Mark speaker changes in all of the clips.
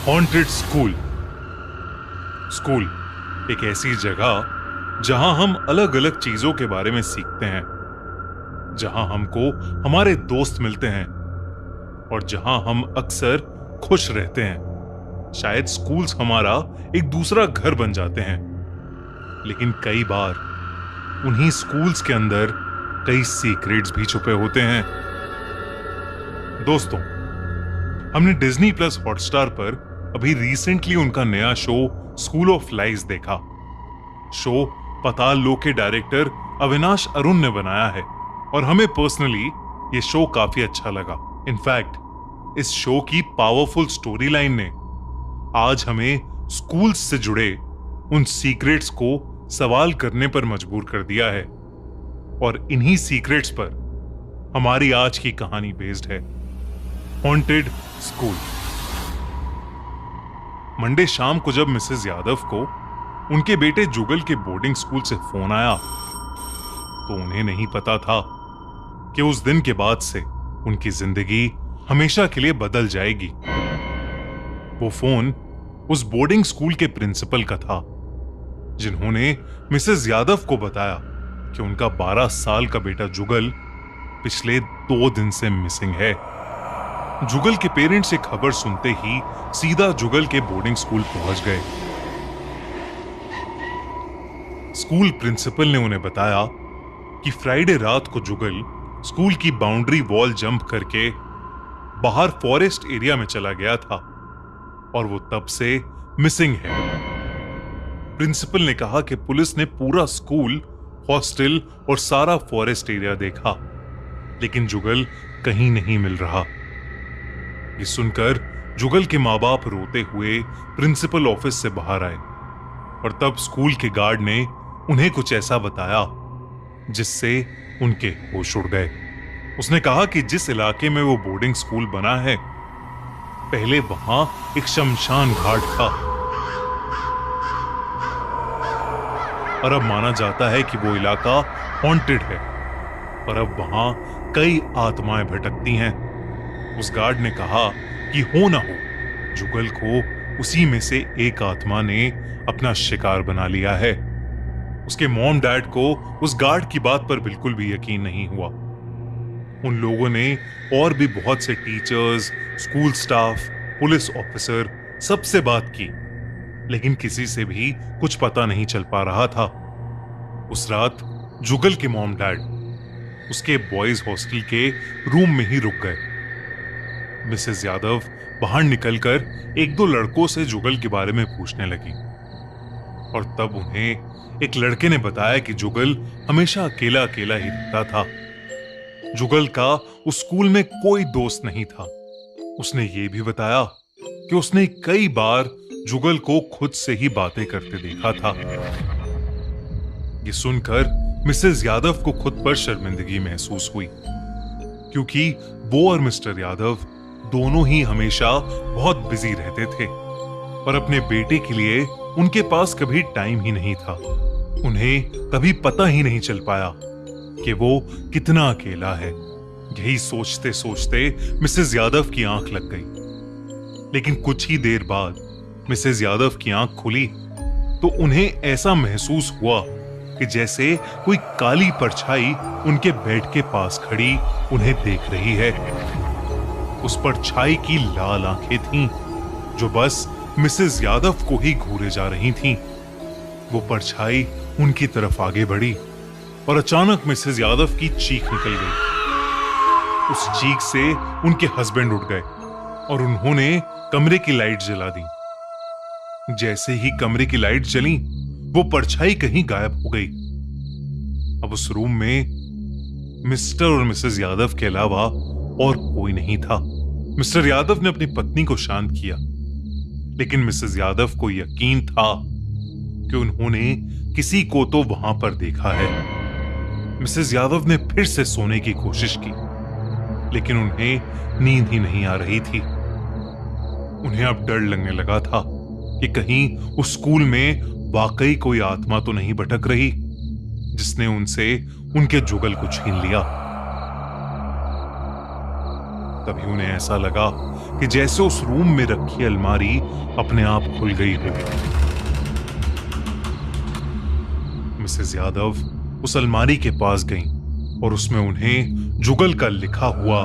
Speaker 1: Haunted school. School एक ऐसी जगह जहां हम अलग अलग चीजों के बारे में सीखते हैं, जहां हमको हमारे दोस्त मिलते हैं और जहां हम अक्सर खुश रहते हैं। शायद स्कूल्स हमारा एक दूसरा घर बन जाते हैं, लेकिन कई बार उन्हीं स्कूल्स के अंदर कई सीक्रेट्स भी छुपे होते हैं। दोस्तों, हमने डिज्नी प्लस हॉटस्टार पर अभी रिसेंटली उनका नया शो स्कूल ऑफ लाइज देखा। शो पाताल लोक के डायरेक्टर अविनाश अरुण ने बनाया है और हमें पर्सनली ये शो काफी अच्छा लगा। इनफैक्ट इस शो की पावरफुल स्टोरी लाइन ने आज हमें स्कूल्स से जुड़े उन सीक्रेट्स को सवाल करने पर मजबूर कर दिया है, और इन्हीं सीक्रेट्स पर हमारी आज की कहानी बेस्ड है, हॉन्टेड स्कूल। मंडे शाम को जब मिसेस यादव को उनके बेटे जुगल के बोर्डिंग स्कूल से फोन आया, तो उन्हें नहीं पता था कि उस दिन के बाद से उनकी जिंदगी हमेशा के लिए बदल जाएगी। वो फोन उस बोर्डिंग स्कूल के प्रिंसिपल का था, जिन्होंने मिसेस यादव को बताया कि उनका 12 साल का बेटा जुगल पिछले 2 दिन से मिसिंग है। जुगल के पेरेंट्स ये खबर सुनते ही सीधा जुगल के बोर्डिंग स्कूल पहुंच गए। स्कूल प्रिंसिपल ने उन्हें बताया कि फ्राइडे रात को जुगल स्कूल की बाउंड्री वॉल जंप करके बाहर फॉरेस्ट एरिया में चला गया था और वो तब से मिसिंग है। प्रिंसिपल ने कहा कि पुलिस ने पूरा स्कूल, हॉस्टल और सारा फॉरेस्ट एरिया देखा, लेकिन जुगल कहीं नहीं मिल रहा। ये सुनकर जुगल के माँ बाप रोते हुए प्रिंसिपल ऑफिस से बाहर आए, और तब स्कूल के गार्ड ने उन्हें कुछ ऐसा बताया जिससे उनके होश उड़ गए। उसने कहा कि जिस इलाके में वो बोर्डिंग स्कूल बना है, पहले वहां एक शमशान घाट था, और अब माना जाता है कि वो इलाका हॉन्टेड है और अब वहां कई आत्माएं भटकती हैं। उस गार्ड ने कहा कि हो ना हो, जुगल को उसी में से एक आत्मा ने अपना शिकार बना लिया है। उसके मॉम डैड को उस गार्ड की बात पर बिल्कुल भी यकीन नहीं हुआ। उन लोगों ने और भी बहुत से teachers, school staff, police officer सबसे बात की, लेकिन किसी से भी कुछ पता नहीं चल पा रहा था। उस रात जुगल के मॉम डैड उसके बॉयज हॉस्टल के रूम में ही रुक गए। मिसेस यादव बाहर निकलकर 1-2 लड़कों से जुगल के बारे में पूछने लगी, और तब उन्हें एक लड़के ने बताया कि जुगल हमेशा अकेला अकेला ही रहता था। जुगल का उस स्कूल में कोई दोस्त नहीं था। उसने ये भी बताया कि उसने कई बार जुगल को खुद से ही बातें करते देखा था। ये सुनकर मिसेस यादव को खुद पर शर्मिंदगी महसूस हुई, क्योंकि वो और मिस्टर यादव दोनों ही हमेशा बहुत बिजी रहते थे और अपने बेटे के लिए उनके पास कभी टाइम ही नहीं था। उन्हें कभी पता ही नहीं चल पाया कि वो कितना अकेला है। यही सोचते सोचते मिसेस यादव की आंख लग गई, लेकिन कुछ ही देर बाद मिसेस यादव की आंख खुली तो उन्हें ऐसा महसूस हुआ कि जैसे कोई काली परछाई उनके बेड के पास खड़ी उन्हें देख रही है। उस परछाई की लाल आंखें थीं, जो बस मिसेस यादव को ही घूरे जा रही थीं। वो परछाई उनकी तरफ आगे बढ़ी और अचानक मिसेस यादव की चीख निकल गई। उस चीख से उनके हस्बैंड उठ गए और उन्होंने कमरे की लाइट जला दी। जैसे ही कमरे की लाइट जली, वो परछाई कहीं गायब हो गई। अब उस रूम में मिस्टर और मिसेस यादव के अलावा और कोई नहीं था। मिस्टर यादव ने अपनी पत्नी को शांत किया, लेकिन मिसेस यादव को यकीन था कि उन्होंने किसी को तो वहां पर देखा है। मिसेस यादव ने फिर से सोने की कोशिश की, लेकिन उन्हें नींद ही नहीं आ रही थी। उन्हें अब डर लगने लगा था कि कहीं उस स्कूल में वाकई कोई आत्मा तो नहीं भटक रही, जिसने उनसे उनके जुगल को छीन लिया। तभी उन्हें ऐसा लगा कि जैसे उस रूम में रखी अलमारी अपने आप खुल गई हो। मिसेस यादव उस अलमारी के पास गईं और उसमें उन्हें जुगल का लिखा हुआ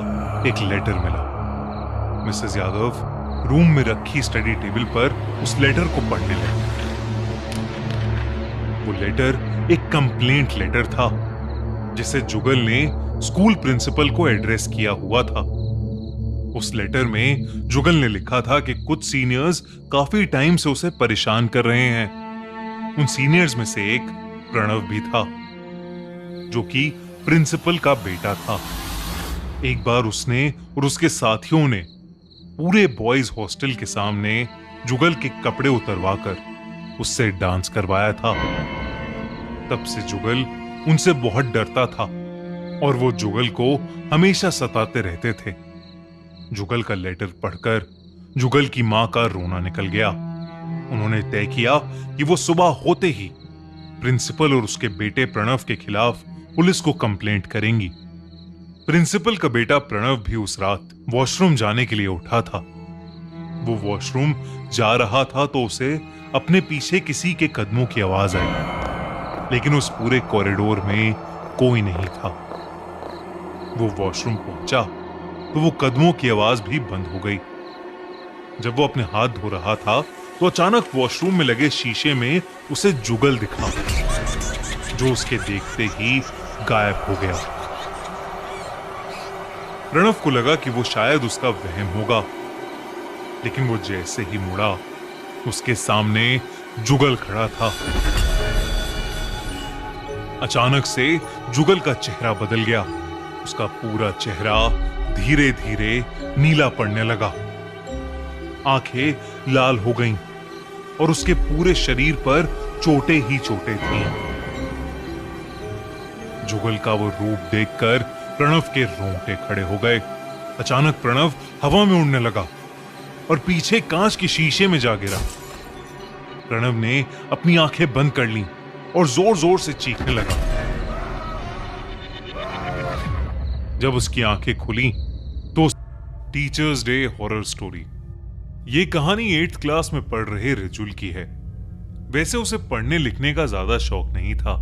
Speaker 1: एक लेटर मिला। मिसेस यादव रूम में रखी स्टडी टेबल पर उस लेटर को पढ़ने लगी। वो लेटर एक कंप्लेंट लेटर था जिसे जुगल ने स्कूल प्रिंसिपल को एड्रेस किया हुआ था। उस लेटर में जुगल ने लिखा था कि कुछ सीनियर्स काफी टाइम से उसे परेशान कर रहे हैं। उन सीनियर्स में से एक प्रणव भी था जो कि प्रिंसिपल का बेटा था। एक बार उसने और उसके साथियों ने पूरे बॉयज हॉस्टल के सामने जुगल के कपड़े उतरवाकर उससे डांस करवाया था। तब से जुगल उनसे बहुत डरता था और वो जुगल को हमेशा सताते रहते थे। जुगल का लेटर पढ़कर जुगल की मां का रोना निकल गया। उन्होंने तय किया कि वो सुबह होते ही प्रिंसिपल और उसके बेटे प्रणव के खिलाफ पुलिस को कंप्लेंट करेंगी। प्रिंसिपल का बेटा प्रणव भी उस रात वॉशरूम जाने के लिए उठा था। वो वॉशरूम जा रहा था तो उसे अपने पीछे किसी के कदमों की आवाज आई, लेकिन उस पूरे कॉरिडोर में कोई नहीं था। वो वॉशरूम पहुंचा तो वो कदमों की आवाज भी बंद हो गई। जब वो अपने हाथ धो रहा था तो अचानक वॉशरूम में लगे शीशे में उसे जुगल दिखा, जो उसके देखते ही गायब हो गया। प्रणव को लगा कि वो शायद उसका वहम होगा, लेकिन वो जैसे ही मुड़ा उसके सामने जुगल खड़ा था। अचानक से जुगल का चेहरा बदल गया। उसका पूरा चेहरा धीरे धीरे नीला पड़ने लगा। आंखें लाल हो गईं और उसके पूरे शरीर पर चोटें ही चोटें थीं। जुगल का वो रूप देखकर प्रणव के रोंगटे खड़े हो गए। अचानक प्रणव हवा में उड़ने लगा और पीछे कांच के शीशे में जा गिरा। प्रणव ने अपनी आंखें बंद कर लीं और जोर जोर से चीखने लगा। जब उसकी आंखें खुली तो टीचर्स डे हॉरर स्टोरी। ये कहानी 8th क्लास में पढ़ रहे रिजुल की है। वैसे उसे पढ़ने लिखने का ज्यादा शौक नहीं था,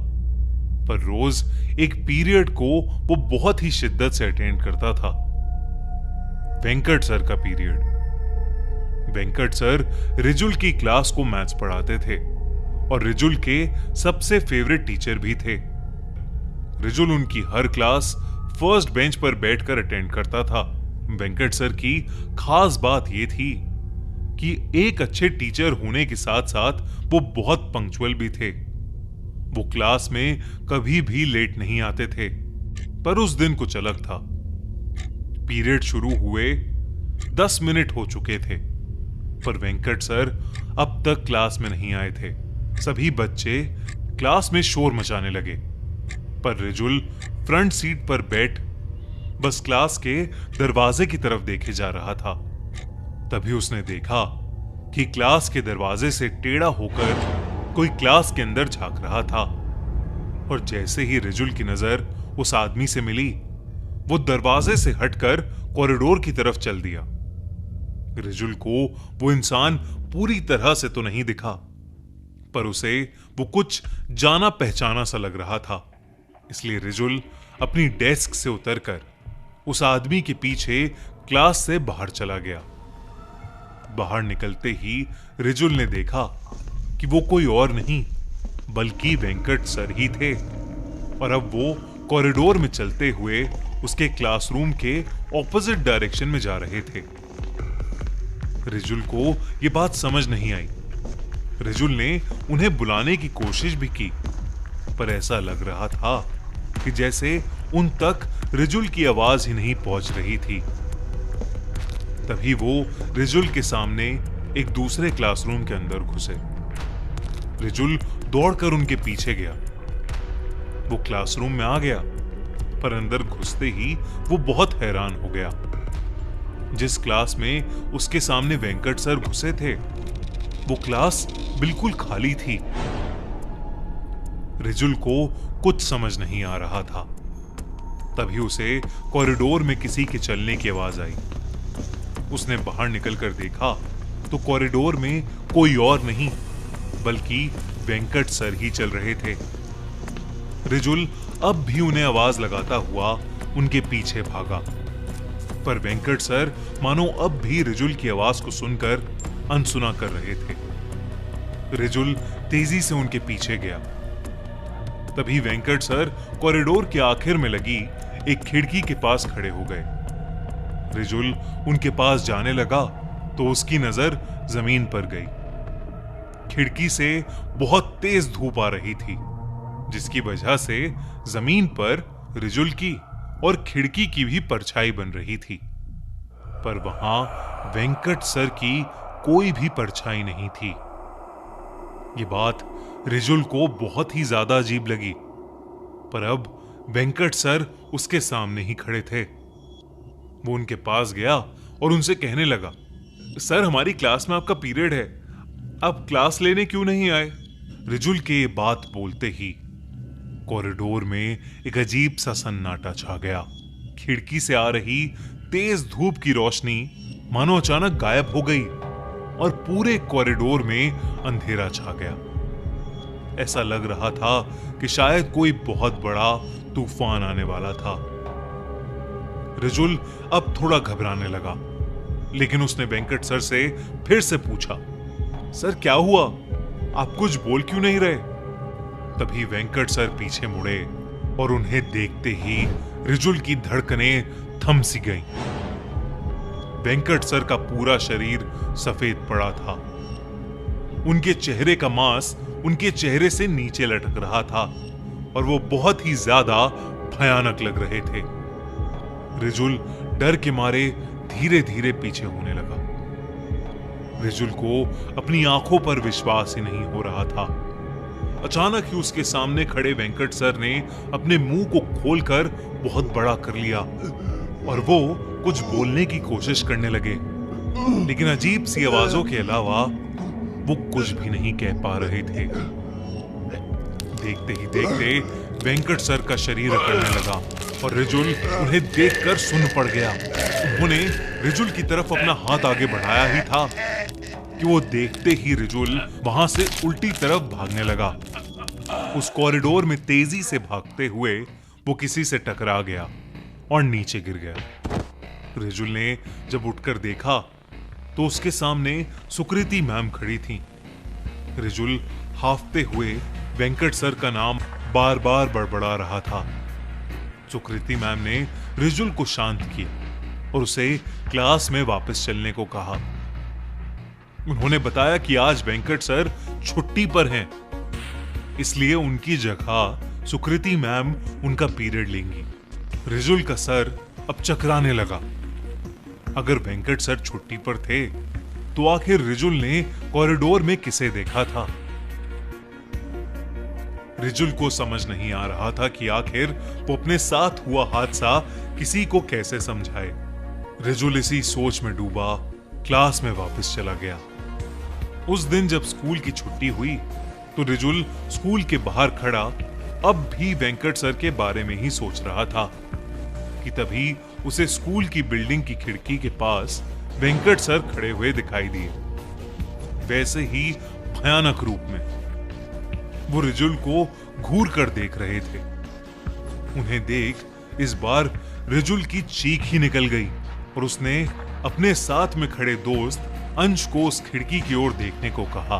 Speaker 1: पर रोज एक पीरियड को वो बहुत ही शिद्दत से अटेंड करता था। वेंकट सर का पीरियड। वेंकट सर रिजुल की क्लास को मैथ्स पढ़ाते थे और रिजुल के सबसे फेवरेट टीचर भी थे। रिजुल उनकी हर क्लास फर्स्ट बेंच पर बैठकर अटेंड करता था। वेंकट सर की खास बात यह थी कि एक अच्छे टीचर होने के साथ साथ वो बहुत पंक्चुअल भी थे। वो क्लास में कभी भी लेट नहीं आते थे। पर उस दिन कुछ अलग था। पीरियड शुरू हुए 10 मिनट हो चुके थे, पर वेंकट सर अब तक क्लास में नहीं आए थे। सभी बच्चे क्लास में शोर मचाने लगे, पर रिजुल फ्रंट सीट पर बैठ बस क्लास के दरवाजे की तरफ देखे जा रहा था। तभी उसने देखा कि क्लास के दरवाजे से टेढ़ा होकर कोई क्लास के अंदर झांक रहा था, और जैसे ही रिजुल की नजर उस आदमी से मिली, वो दरवाजे से हटकर कॉरिडोर की तरफ चल दिया। रिजुल को वो इंसान पूरी तरह से तो नहीं दिखा, पर उसे वो कुछ जाना पहचाना सा लग रहा था। इसलिए रिजुल अपनी डेस्क से उतरकर उस आदमी के पीछे क्लास से बाहर चला गया। बाहर निकलते ही रिजुल ने देखा कि वो कोई और नहीं बल्कि वेंकट सर ही थे, और अब वो कॉरिडोर में चलते हुए उसके क्लासरूम के ऑपोजिट डायरेक्शन में जा रहे थे। रिजुल को ये बात समझ नहीं आई। रिजुल ने उन्हें बुलाने की कोशिश भी की, पर ऐसा लग रहा था कि जैसे उन तक रिजुल की आवाज ही नहीं पहुंच रही थी। तभी वो रिजुल के सामने एक दूसरे क्लासरूम के अंदर घुसे। रिजुल दौड़कर उनके पीछे गया। वो क्लासरूम में आ गया, पर अंदर घुसते ही वो बहुत हैरान हो गया। जिस क्लास में उसके सामने वेंकट सर घुसे थे, वो क्लास बिल्कुल खाली थी। रिजुल को कुछ समझ नहीं आ रहा था। तभी उसे कॉरिडोर में किसी के चलने की आवाज आई। उसने बाहर निकलकर देखा तो कॉरिडोर में कोई और नहीं बल्कि वेंकट सर ही चल रहे थे। रिजुल अब भी उन्हें आवाज लगाता हुआ उनके पीछे भागा, पर वेंकट सर मानो अब भी रिजुल की आवाज को सुनकर अनसुना कर रहे थे। रिजुल तेजी से उनके पीछे गया। तभी वेंकट सर कॉरिडोर के आखिर में लगी एक खिड़की के पास खड़े हो गए। रिजुल उनके पास जाने लगा तो उसकी नजर जमीन पर गई। खिड़की से बहुत तेज धूप आ रही थी, जिसकी वजह से जमीन पर रिजुल की और खिड़की की भी परछाई बन रही थी, पर वहां वेंकट सर की कोई भी परछाई नहीं थी। ये बात रिजुल को बहुत ही ज्यादा अजीब लगी, पर अब वेंकट सर उसके सामने ही खड़े थे। वो उनके पास गया और उनसे कहने लगा, सर हमारी क्लास में आपका पीरियड है, आप क्लास लेने क्यों नहीं आए? रिजुल के ये बात बोलते ही कॉरिडोर में एक अजीब सा सन्नाटा छा गया। खिड़की से आ रही तेज धूप की रोशनी मानो अचानक गायब हो गई और पूरे कॉरिडोर में अंधेरा छा गया। ऐसा लग रहा था कि शायद कोई बहुत बड़ा तूफान आने वाला था। रिजुल अब थोड़ा घबराने लगा, लेकिन उसने वेंकट सर से फिर से पूछा, सर क्या हुआ? आप कुछ बोल क्यों नहीं रहे? तभी वेंकट सर पीछे मुड़े और उन्हें देखते ही रिजुल की धड़कनें थम सी गईं। वेंकट सर का पूरा शरीर सफेद पड़ा था। उनके चेहरे का मांस उनके चेहरे से नीचे लटक रहा था और वो बहुत ही ज्यादा भयानक लग रहे थे। रिजुल डर के मारे धीरे धीरे पीछे होने लगा। रिजुल को अपनी आंखों पर विश्वास ही नहीं हो रहा था। अचानक ही उसके सामने खड़े वेंकट सर ने अपने मुंह को खोलकर बहुत बड़ा कर लिया और वो कुछ बोलने की कोशिश करने लगे, लेकिन अजीब सी आवाजों के अलावा वो कुछ भी नहीं कह पा रहे थे। देखते ही देखते वेंकट सर का शरीर अकड़ने लगा और रिजुल उन्हें देखकर सुन्न पड़ गया। उन्होंने रिजुल की तरफ अपना हाथ आगे बढ़ाया ही था कि वो देखते ही रिजुल वहां से उल्टी तरफ भागने लगा। उस कॉरिडोर में तेजी से भागते हुए वो किसी से टकरा गया और नीचे गिर गया। रिजुल ने जब उठकर देखा तो उसके सामने सुकृति मैम खड़ी थी। रिजुल हाफते हुए वेंकट सर का नाम बार बार बड़बड़ा रहा था। सुकृति मैम ने रिजुल को शांत किया और उसे क्लास में वापस चलने को कहा। उन्होंने बताया कि आज वेंकट सर छुट्टी पर हैं, इसलिए उनकी जगह सुकृति मैम उनका पीरियड लेंगी। रिजुल का सर अब चकराने लगा। अगर वेंकट सर छुट्टी पर थे तो आखिर रिजुल ने कॉरिडोर में किसे देखा था? रिजुल को समझ नहीं आ रहा था कि आखिर वो अपने साथ हुआ हादसा किसी को कैसे समझाए। रिजुल इसी सोच में डूबा क्लास में वापस चला गया। उस दिन जब स्कूल की छुट्टी हुई तो रिजुल स्कूल के बाहर खड़ा अब भी वेंकट सर के बारे में ही सोच रहा था कि तभी उसे स्कूल की बिल्डिंग की खिड़की के पास वेंकट सर खड़े हुए दिखाई दिए, वैसे ही भयानक रूप में। वो रिजुल को घूर कर देख रहे थे। उन्हें देख इस बार रिजुल की चीख ही निकल गई और उसने अपने साथ में खड़े दोस्त अंश को उस खिड़की की ओर देखने को कहा,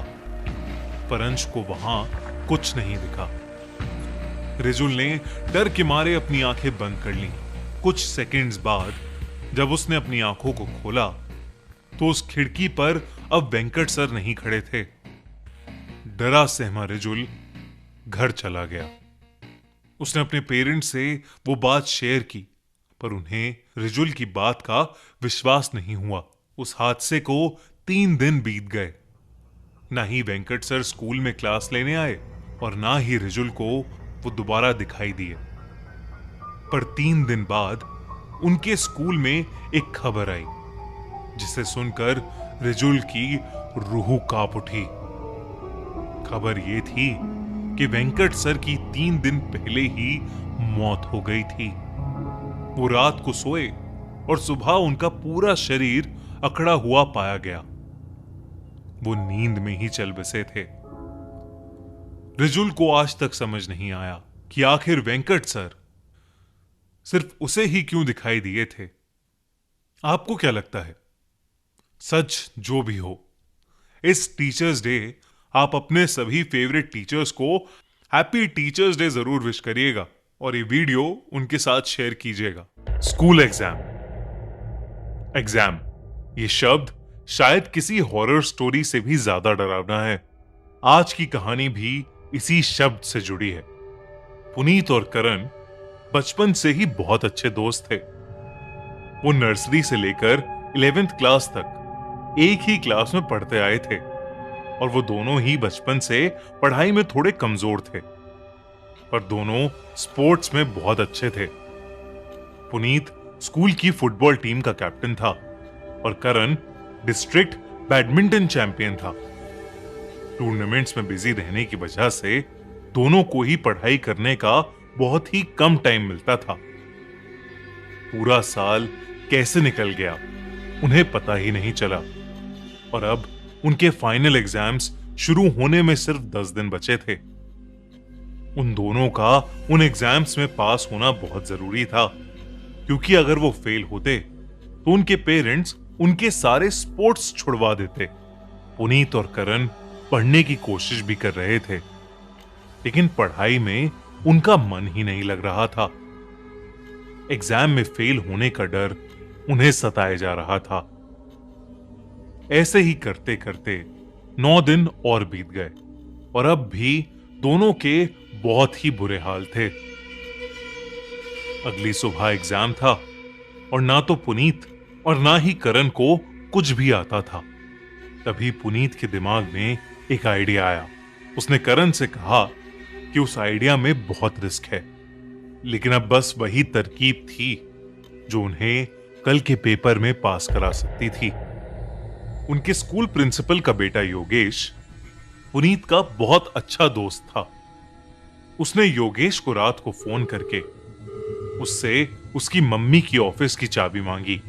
Speaker 1: पर अंश को वहां कुछ नहीं दिखा। रिजुल ने डर के मारे अपनी आंखें बंद कर लीं। कुछ सेकंड्स बाद जब उसने अपनी आंखों को खोला तो उस खिड़की पर अब वेंकट सर नहीं खड़े थे। डरा सहमा रिजुल घर चला गया। उसने अपने पेरेंट्स से वो बात शेयर की, पर उन्हें रिजुल की बात का विश्वास नहीं हुआ। उस हादसे को 3 दिन बीत गए। ना ही वेंकट सर स्कूल में क्लास लेने आए और ना ही रिजुल को वो दोबारा दिखाई दिए। पर 3 दिन बाद उनके स्कूल में एक खबर आई, जिसे सुनकर रिजुल की रूह कांप उठी। खबर ये थी कि वेंकट सर की 3 दिन पहले ही मौत हो गई थी। वो रात को सोए और सुबह उनका पूरा शरीर अकड़ा हुआ पाया गया। वो नींद में ही चल बसे थे। रिजुल को आज तक समझ नहीं आया कि आखिर वेंकट सर सिर्फ उसे ही क्यों दिखाई दिए थे। आपको क्या लगता है? सच जो भी हो, इस टीचर्स डे आप अपने सभी फेवरेट टीचर्स को हैप्पी टीचर्स डे जरूर विश करिएगा और ये वीडियो उनके साथ शेयर कीजिएगा। School exam. एग्जाम, ये शब्द शायद किसी हॉरर स्टोरी से भी ज्यादा डरावना है। आज की कहानी भी इसी शब्द से जुड़ी है। पुनीत और करण बचपन से ही बहुत अच्छे दोस्त थे। वो नर्सरी से लेकर 11th क्लास तक एक ही क्लास में पढ़ते आए थे और वो दोनों ही बचपन से पढ़ाई में थोड़े कमजोर थे, पर दोनों स्पोर्ट्स में बहुत अच्छे थे। पुनीत स्कूल की फुटबॉल टीम का कैप्टन था और करण डिस्ट्रिक्ट बैडमिंटन चैंपियन था। टूर्नामेंट्स में बिजी रहने की वजह से दोनों को ही पढ़ाई करने का बहुत ही कम टाइम मिलता था। पूरा साल कैसे निकल गया उन्हें पता ही नहीं चला और अब उनके फाइनल एग्जाम्स शुरू होने में सिर्फ 10 दिन बचे थे। उन दोनों का उन एग्जाम्स में पास होना बहुत जरूरी था, क्योंकि अगर वो फेल होते तो उनके पेरेंट्स उनके सारे स्पोर्ट्स छुड़वा देते। पुनीत और करण पढ़ने की कोशिश भी कर रहे थे, लेकिन पढ़ाई में उनका मन ही नहीं लग रहा था। एग्जाम में फेल होने का डर उन्हें सताए जा रहा था। ऐसे ही करते करते 9 दिन और बीत गए और अब भी दोनों के बहुत ही बुरे हाल थे। अगली सुबह एग्जाम था और ना तो पुनीत और ना ही करण को कुछ भी आता था। तभी पुनीत के दिमाग में एक आइडिया आया। उसने करण से कहा कि उस आइडिया में बहुत रिस्क है, लेकिन अब बस वही तरकीब थी जो उन्हें कल के पेपर में पास करा सकती थी। उनके स्कूल प्रिंसिपल का बेटा योगेश पुनीत का बहुत अच्छा दोस्त था। उसने योगेश को रात को फोन करके उससे उसकी मम्मी की ऑफिस की चाबी मांगी।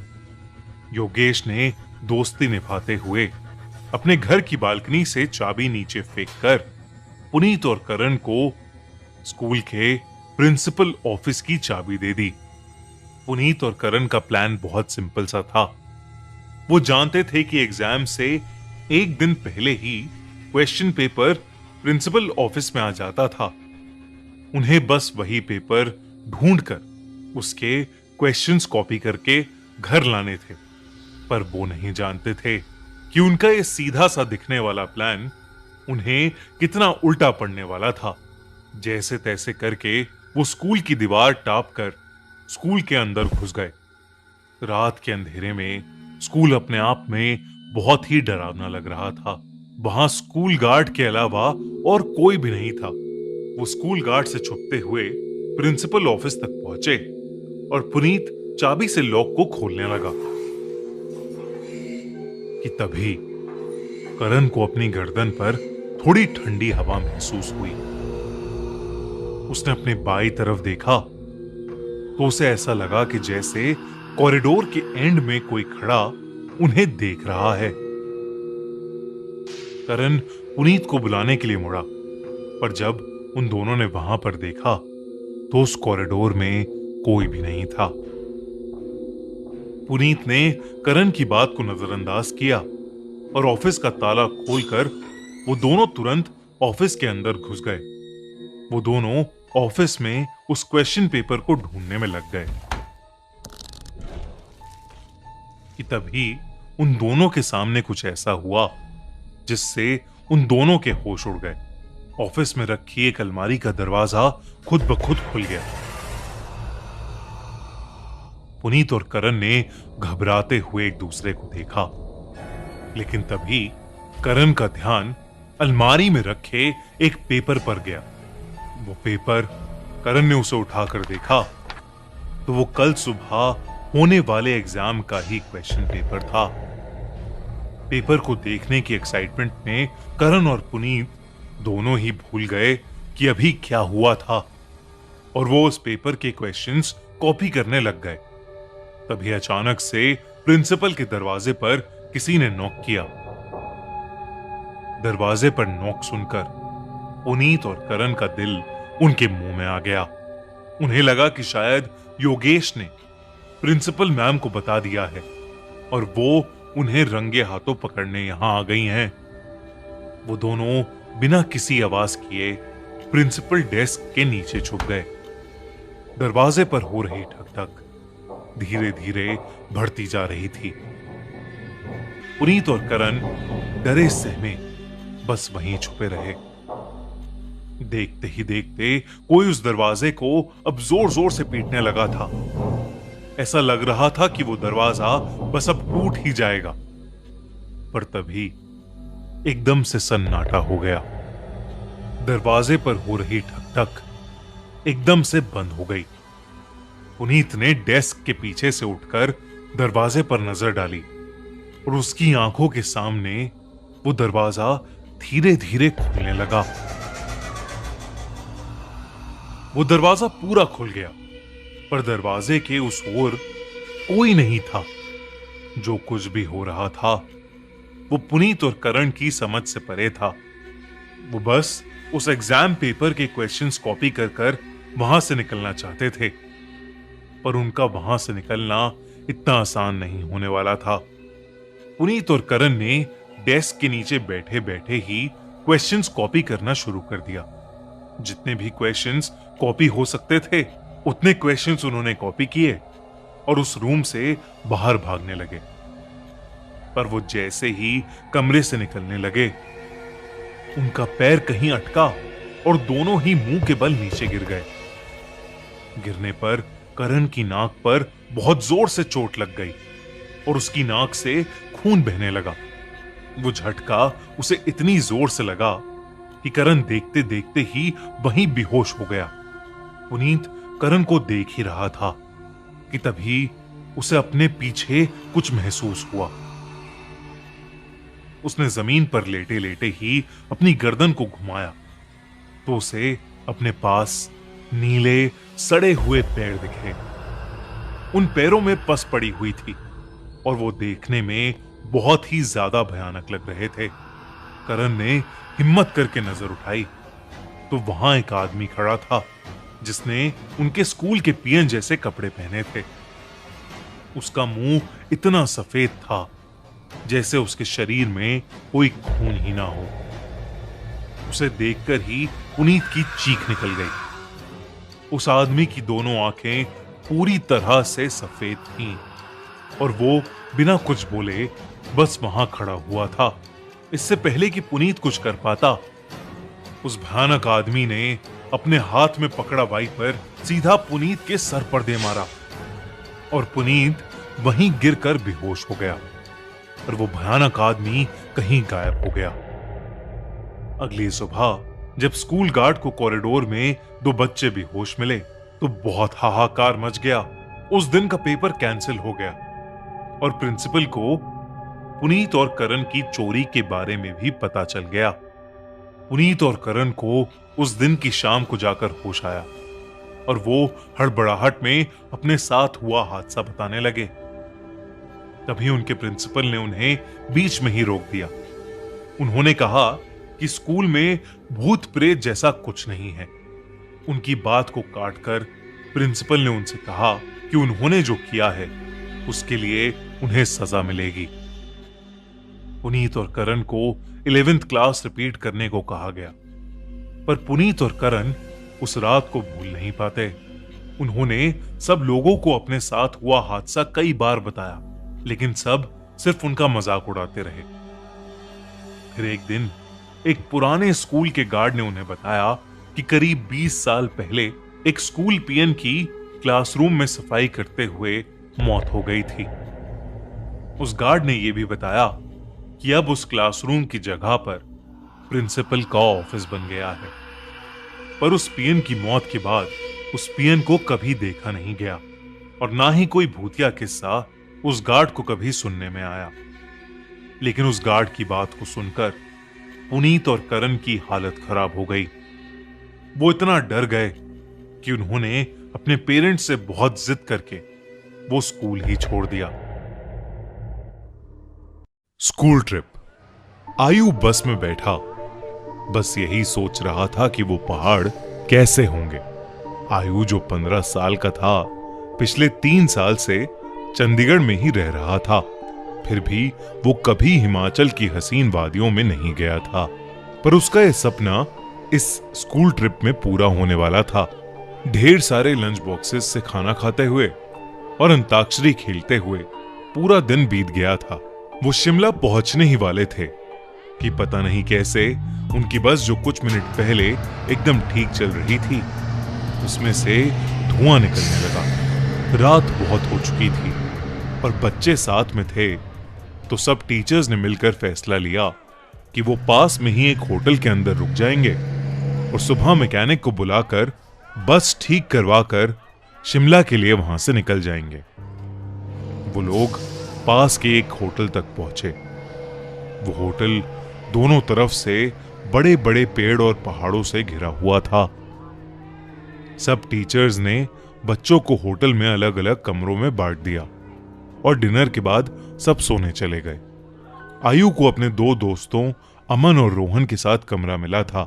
Speaker 1: योगेश ने दोस्ती निभाते हुए अपने घर की बालकनी से चाबी नीचे फेंककर पुनीत और करण को स्कूल के प्रिंसिपल ऑफिस की चाबी दे दी। पुनीत और करण का प्लान बहुत सिंपल सा था। वो जानते थे कि एग्जाम से एक दिन पहले ही क्वेश्चन पेपर प्रिंसिपल ऑफिस में आ जाता था। उन्हें बस वही पेपर ढूंढकर उसके क्वेश्चंस कॉपी करके घर लाने थे, पर वो नहीं जानते थे कि उनका ये सीधा सा दिखने वाला प्लान उन्हें कितना उल्टा पड़ने वाला था। जैसे तैसे करके वो स्कूल की दीवार टाप कर स्कूल के अंदर घुस गए। रात के अंधेरे में स्कूल अपने आप में बहुत ही डरावना लग रहा था। वहां स्कूल गार्ड के अलावा और कोई भी नहीं था। वो स्कूल गार्ड से छुपते हुए प्रिंसिपल ऑफिस तक पहुंचे और पुनीत चाबी से लॉक को खोलने लगा कि तभी करण को अपनी गर्दन पर थोड़ी ठंडी हवा महसूस हुई। उसने अपने बाई तरफ देखा तो उसे ऐसा लगा कि जैसे कॉरिडोर के एंड में कोई खड़ा उन्हें देख रहा है। करण पुनीत को बुलाने के लिए मुड़ा, पर जब उन दोनों ने वहां पर देखा तो उस कॉरिडोर में कोई भी नहीं था। पुनीत ने करण की बात को नजरअंदाज किया और ऑफिस का ताला खोलकर वो दोनों तुरंत ऑफिस के अंदर घुस गए। वो दोनों ऑफिस में उस क्वेश्चन पेपर को ढूंढने में लग गए कि तभी उन दोनों के सामने कुछ ऐसा हुआ जिससे उन दोनों के होश उड़ गए। ऑफिस में रखी एक अलमारी का दरवाजा खुद ब खुद खुल गया। पुनीत और करण ने घबराते हुए एक दूसरे को देखा, लेकिन तभी करण का ध्यान अलमारी में रखे एक पेपर पर गया। वो पेपर करण ने उसे उठाकर देखा तो वो कल सुबह होने वाले एग्जाम का ही क्वेश्चन पेपर था। पेपर को देखने की एक्साइटमेंट में करण और पुनीत दोनों ही भूल गए कि अभी क्या हुआ था और वो उस पेपर के क्वेश्चंस कॉपी करने लग गए। तभी अचानक से प्रिंसिपल के दरवाजे पर किसी ने नॉक किया। दरवाजे पर नॉक सुनकर पुनीत और करण का दिल उनके मुंह में आ गया। उन्हें लगा कि शायद योगेश ने प्रिंसिपल मैम को बता दिया है और वो उन्हें रंगे हाथों पकड़ने यहां आ गई हैं। वो दोनों बिना किसी आवाज किए प्रिंसिपल डेस्क के नीचे छुप गए। दरवाजे पर हो रही ठक-ठक धीरे धीरे बढ़ती जा रही थी। पुनीत और करण डरे सहमे बस वहीं छुपे रहे। देखते ही देखते कोई उस दरवाजे को अब जोर जोर से पीटने लगा था। ऐसा लग रहा था कि वो दरवाजा बस अब टूट ही जाएगा। पर तभी एकदम से सन्नाटा हो गया। दरवाजे पर हो रही ठक-ठक एकदम से बंद हो गई। पुनीत ने डेस्क के पीछे से उठकर दरवाजे पर नजर डाली और उसकी आंखों के सामने वो दरवाजा धीरे धीरे खुलने लगा। वो दरवाजा पूरा खुल गया, पर दरवाजे के उस ओर कोई नहीं था। जो कुछ भी हो रहा था वो पुनीत और करण की समझ से परे था। वो बस उस एग्जाम पेपर के क्वेश्चंस कॉपी कर कर वहां से निकलना चाहते थे, पर उनका वहां से निकलना इतना आसान नहीं होने वाला था। पुनीत और करण ने डेस्क के नीचे बैठे बैठे ही क्वेश्चंस कॉपी करना शुरू कर दिया। जितने भी क्वेश्चंस कॉपी हो सकते थे उतने क्वेश्चंस उन्होंने कॉपी किए और उस रूम से बाहर भागने लगे। पर वो जैसे ही कमरे से निकलने लगे, उनका पैर कहीं अटका और दोनों ही मुंह के बल नीचे गिर गए। गिरने पर करण की नाक पर बहुत जोर से चोट लग गई और उसकी नाक से खून बहने लगा। वो झटका उसे इतनी जोर से लगा कि करण देखते देखते ही वहीं बेहोश हो गया। पुनीत करण को देख ही रहा था कि तभी उसे अपने पीछे कुछ महसूस हुआ। उसने जमीन पर लेटे लेटे ही अपनी गर्दन को घुमाया तो उसे अपने पास नीले सड़े हुए पैर दिखे। उन पैरों में पस पड़ी हुई थी और वो देखने में बहुत ही ज्यादा भयानक लग रहे थे। करण ने हिम्मत करके नजर उठाई तो वहां एक आदमी खड़ा था जिसने उनके स्कूल के पीएन जैसे कपड़े पहने थे। उसका मुंह इतना सफेद था जैसे उसके शरीर में कोई खून ही ना हो। उसे देखकर ही पुनीत की चीख निकल गई। उस आदमी की दोनों आंखें पूरी तरह से सफेद थीं और वो बिना कुछ बोले बस वहां खड़ा हुआ था। इससे पहले कि पुनीत कुछ कर पाता, उस भयानक आदमी ने अपने हाथ में पकड़ा वाइपर सीधा पुनीत के सर पर दे मारा और पुनीत वहीं गिरकर बेहोश हो गया और वो भयानक आदमी कहीं गायब हो गया। अगली सुबह जब स्कूल गार्ड को कॉरिडोर में दो बच्चे बेहोश मिले तो बहुत हाहाकार मच गया। उस दिन का पेपर कैंसिल हो गया और प्रिंसिपल को पुनीत और करण की चोरी के बारे में भी पता चल गया। पुनीत और करण को उस दिन की शाम को जाकर होश आया और वो हड़बड़ाहट में अपने साथ हुआ हादसा बताने लगे। तभी उनके प्रिंसिपल ने उन्हें बीच में ही रोक दिया। उन्होंने कहा कि स्कूल में भूत प्रेत जैसा कुछ नहीं है। उनकी बात को काटकर प्रिंसिपल ने उनसे कहा कि उन्होंने जो किया है उसके लिए उन्हें सजा मिलेगी। पुनीत और करण को 11th क्लास रिपीट करने को कहा गया, पर पुनीत और करण उस रात को भूल नहीं पाते। उन्होंने सब लोगों को अपने साथ हुआ हादसा कई बार बताया, लेकिन सब सिर्फ उनका मजाक उड़ाते रहे। फिर एक दिन एक पुराने स्कूल के गार्ड ने उन्हें बताया कि करीब 20 साल पहले एक स्कूल पीएन की क्लासरूम में सफाई करते हुए मौत हो गई थी। उस गार्ड ने यह भी बताया कि अब उस क्लासरूम की जगह पर प्रिंसिपल का ऑफिस बन गया है, पर उस पीएन की मौत के बाद उस पीएन को कभी देखा नहीं गया और ना ही कोई भूतिया किस्सा उस गार्ड को कभी सुनने में आया। लेकिन उस गार्ड की बात को सुनकर पुनीत और करण की हालत खराब हो गई। वो इतना डर गए कि उन्होंने अपने पेरेंट्स से बहुत जिद करके वो स्कूल ही छोड़ दिया। School trip. आयु बस में बैठा बस यही सोच रहा था कि वो पहाड़ कैसे होंगे। आयु जो 15 साल का था, पिछले 3 साल से चंडीगढ़ में ही रह रहा था, फिर भी वो कभी हिमाचल की हसीन वादियों में नहीं गया था। पर उसका यह सपना इस स्कूल ट्रिप में पूरा होने वाला था। ढेर सारे लंच बॉक्सेस से खाना खाते हुए और अंताक्षरी खेलते हुए पूरा दिन बीत गया था। वो शिमला पहुंचने ही वाले थे कि पता नहीं कैसे उनकी बस, जो कुछ मिनट पहले एकदम ठीक चल रही थी, उसमें से धुआं निकलने लगा। रात बहुत हो चुकी थी और बच्चे साथ में थे, तो सब टीचर्स ने मिलकर फैसला लिया कि वो पास में ही एक होटल के अंदर रुक जाएंगे और सुबह मैकेनिक को बुलाकर बस ठीक करवाकर शिमला के लिए वहां से निकल जाएंगे। वो लोग पास के एक होटल तक पहुंचे। वो होटल दोनों तरफ से बड़े बड़े पेड़ और पहाड़ों से घिरा हुआ था। सब टीचर्स ने बच्चों को होटल में अलग अलग कमरों में बांट दिया और डिनर के बाद सब सोने चले गए। आयु को अपने 2 दोस्तों अमन और रोहन के साथ कमरा मिला था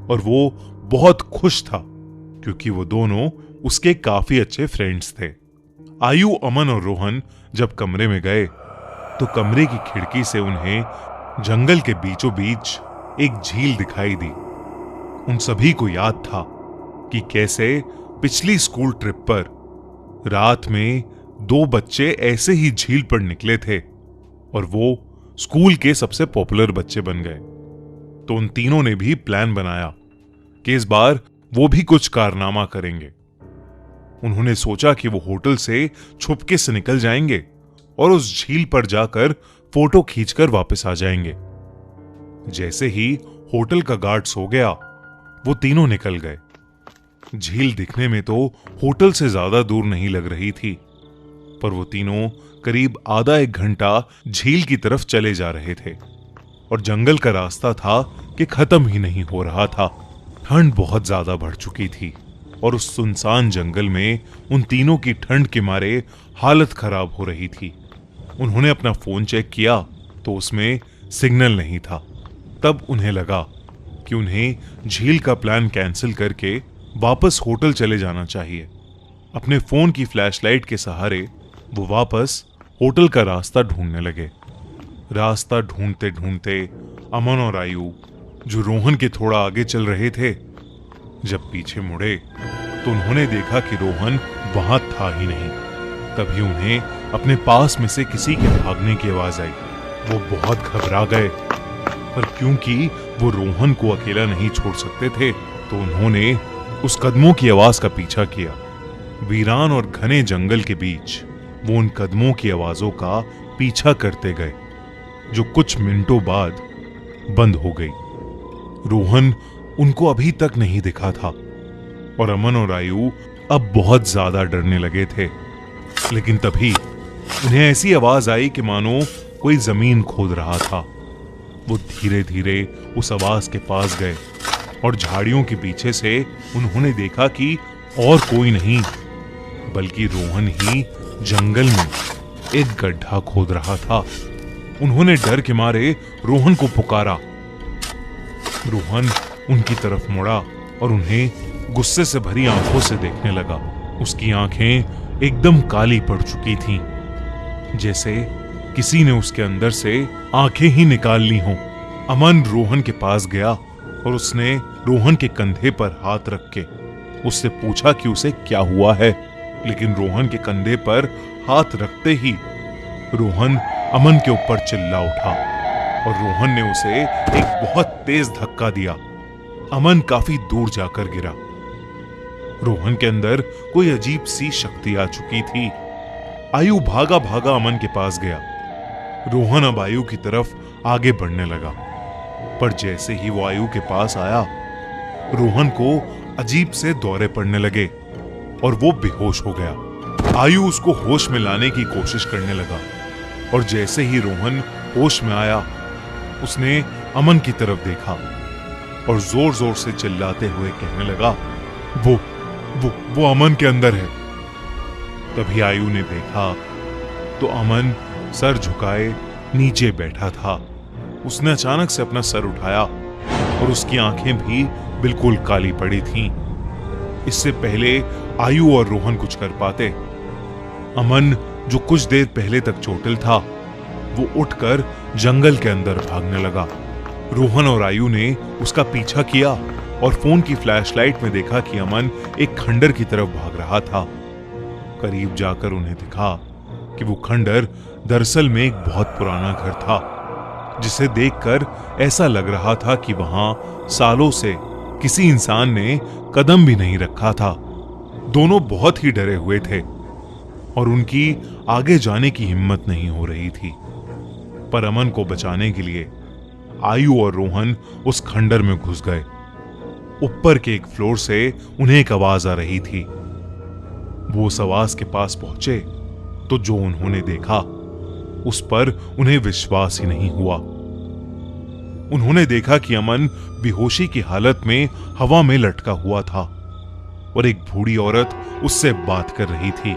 Speaker 1: और वो बहुत खुश था क्योंकि वो दोनों उसके काफी अच्छे फ्रेंड्स थे। आयु, अमन और रोहन जब कमरे में गए तो कमरे की खिड़की से उन्हें जंगल के बीचों बीच एक झील दिखाई दी। उन सभी को याद था कि कैसे पिछली स्कूल ट्रिप पर रात में 2 बच्चे ऐसे ही झील पर निकले थे और वो स्कूल के सबसे पॉपुलर बच्चे बन गए। तो उन तीनों ने भी प्लान बनाया कि इस बार वो भी कुछ कारनामा करेंगे। उन्होंने सोचा कि वो होटल से छुपके से निकल जाएंगे और उस झील पर जाकर फोटो खींचकर वापस आ जाएंगे। जैसे ही होटल का गार्ड सो गया, वो तीनों निकल गए। झील दिखने में तो होटल से ज्यादा दूर नहीं लग रही थी, पर वो तीनों करीब आधा 1 घंटा झील की तरफ चले जा रहे थे और जंगल का रास्ता था कि खत्म ही नहीं हो रहा था। ठंड बहुत ज्यादा बढ़ चुकी थी और उस सुनसान जंगल में उन तीनों की ठंड के मारे हालत खराब हो रही थी। उन्होंने अपना फोन चेक किया तो उसमें सिग्नल नहीं था। तब उन्हें लगा कि उन्हें झील का प्लान कैंसिल करके वापस होटल चले जाना चाहिए। अपने फोन की फ्लैशलाइट के सहारे वो वापस होटल का रास्ता ढूंढने लगे। रास्ता ढूंढते ढूंढते अमन और आयु, जो रोहन के थोड़ा आगे चल रहे थे, जब पीछे मुड़े तो उन्होंने देखा कि रोहन वहां था ही नहीं। तभी उन्हें अपने पास में से किसी के भागने की आवाज आई। वो बहुत घबरा गए, पर क्योंकि वो रोहन को अकेला नहीं छोड़ सकते थे तो उन्होंने उस कदमों की आवाज का पीछा किया। वीरान और घने जंगल के बीच वो उन कदमों की आवाजों का पीछा करते गए, जो कुछ मिनटों बाद बंद हो गई। रोहन उनको अभी तक नहीं दिखा था और अमन और आयु अब बहुत ज्यादा डरने लगे थे। लेकिन तभी उन्हें ऐसी आवाज आई कि मानो कोई जमीन खोद रहा था। वो धीरे धीरे उस आवाज के पास गए और झाड़ियों के पीछे से उन्होंने देखा कि और कोई नहीं बल्कि रोहन ही जंगल में एक गड्ढा खोद रहा था। उन्होंने डर के मारे रोहन को पुकारा। रोहन उनकी तरफ मुड़ा और उन्हें गुस्से से भरी आंखों से देखने लगा। उसकी आंखें एकदम काली पड़ चुकी थीं, जैसे किसी ने उसके अंदर से आंखें ही निकाल ली हों। अमन रोहन के पास गया और उसने रोहन के कंधे पर हाथ रख के उससे पूछा कि उसे क्या हुआ है। लेकिन रोहन के कंधे पर हाथ रखते ही रोहन अमन के ऊपर चिल्ला उठा और रोहन ने उसे एक बहुत तेज धक्का दिया। अमन काफी दूर जाकर गिरा। रोहन के अंदर कोई अजीब सी शक्ति आ चुकी थी। आयु भागा भागा अमन के पास गया। रोहन अब आयु की तरफ आगे बढ़ने लगा, पर जैसे ही वो आयु के पास आया, रोहन को अजीब से दौरे पड़ने लगे और वो बेहोश हो गया। आयु उसको होश में लाने की कोशिश करने लगा और जैसे ही रोहन होश में आया, उसने अमन की तरफ देखा और जोर जोर से चिल्लाते हुए कहने लगा, वो अमन के अंदर है। तभी आयु ने देखा तो अमन सर झुकाए नीचे बैठा था। उसने अचानक से अपना सर उठाया और उसकी आंखें भी बिल्कुल काली पड़ी थीं। इससे पहले आयु और रोहन कुछ कर पाते। अमन, जो कुछ देर पहले तक चोटिल था, वो उठकर जंगल के अंदर भागने लगा। रोहन और आयु ने उसका पीछा किया और फोन की फ्लैशलाइट में देखा कि अमन एक खंडर की तरफ भाग रहा था। करीब जाकर उन्हें दिखा कि वो खंडर दरअसल में एक बहुत पुराना घर था, जिसे देखकर ऐसा लग रहा था कि वहां सालों से किसी इंसान ने कदम भी नहीं रखा था। दोनों बहुत ही डरे हुए थे और उनकी आगे जाने की हिम्मत नहीं हो रही थी। पर अमन को बचाने के लिए आयु और रोहन उस खंडर में घुस गए। ऊपर के एक फ्लोर से उन्हें एक आवाज आ रही थी। वो उस आवाज के पास पहुंचे तो जो उन्होंने देखा उस पर उन्हें विश्वास ही नहीं हुआ। उन्होंने देखा कि अमन बेहोशी की हालत में हवा में लटका हुआ था और एक बूढ़ी औरत उससे बात कर रही थी।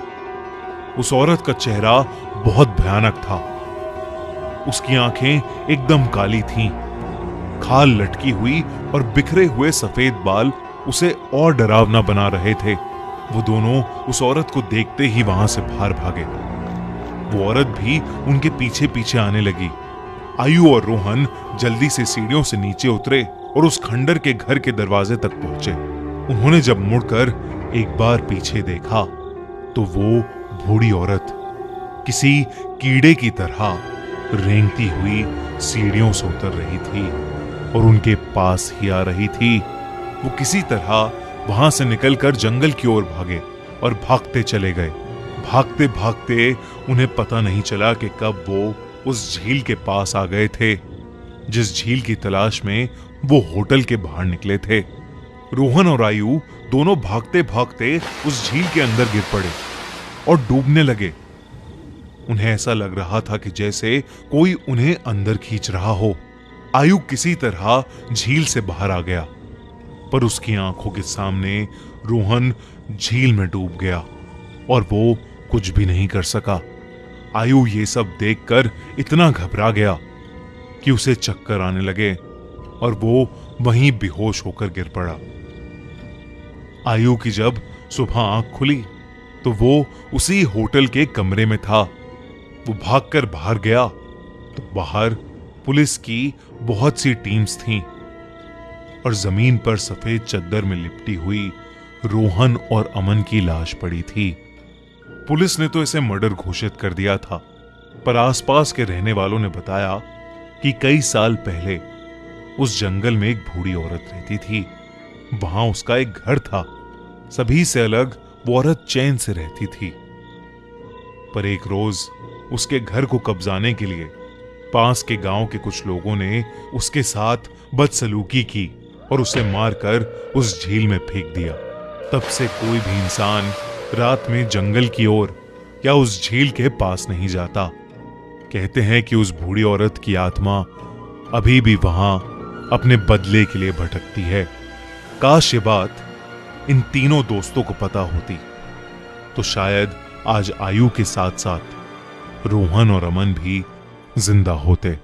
Speaker 1: उस औरत का चेहरा बहुत भयानक था। उसकी आंखें एकदम काली थीं। खाल लटकी हुई और बिखरे हुए सफेद बाल उसे और डरावना बना रहे थे। वो दोनों उस औरत को देखते ही वहां से बाहर भागे। वो औरत भी उनके पीछे पीछे आने लगी। आयु और रोहन जल्दी से सीढ़ियों से नीचे उतरे और उस खंडर के घर के दरवाजे तक पहुंचे। उन्होंने जब मुड़कर एक बार पीछे देखा तो वो बूढ़ी औरत किसी कीड़े की तरह रेंगती हुई सीढ़ियों से उतर रही थी और उनके पास ही आ रही थी। वो किसी तरह वहां से निकलकर जंगल की ओर भागे और भागते चले गए। भागते भागते उन्हें पता नहीं चला कि कब वो उस झील के पास आ गए थे, जिस झील की तलाश में वो होटल के बाहर निकले थे। रोहन और आयु दोनों भागते भागते उस झील के अंदर गिर पड़े और डूबने लगे। उन्हें ऐसा लग रहा था कि जैसे कोई उन्हें अंदर खींच रहा हो। आयु किसी तरह झील से बाहर आ गया, पर उसकी आंखों के सामने रोहन झील में डूब गया और वो कुछ भी नहीं कर सका। आयु ये सब देखकर इतना घबरा गया कि उसे चक्कर आने लगे और वो वहीं बेहोश होकर गिर पड़ा। आयु की जब सुबह आंख खुली तो वो उसी होटल के कमरे में था। वो भागकर बाहर गया तो बाहर पुलिस की बहुत सी टीम्स थीं और जमीन पर सफेद चद्दर में लिपटी हुई रोहन और अमन की लाश पड़ी थी। पुलिस ने तो इसे मर्डर घोषित कर दिया था, पर आसपास के रहने वालों ने बताया कि कई साल पहले उस जंगल में एक बूढ़ी औरत रहती थी। वहां उसका एक घर था। सभी से अलग वो औरत चैन से रहती थी। पर एक रोज उसके घर को कब्जाने के लिए पास के गांव के कुछ लोगों ने उसके साथ बदसलूकी की और उसे मारकर उस झील में फेंक दिया। तब से कोई भी इंसान रात में जंगल की ओर या उस झील के पास नहीं जाता। कहते हैं कि उस बूढ़ी औरत की आत्मा अभी भी वहां अपने बदले के लिए भटकती है। काश ये बात इन तीनों दोस्तों को पता होती तो शायद आज आयु के साथ साथ रोहन और अमन भी जिंदा होते।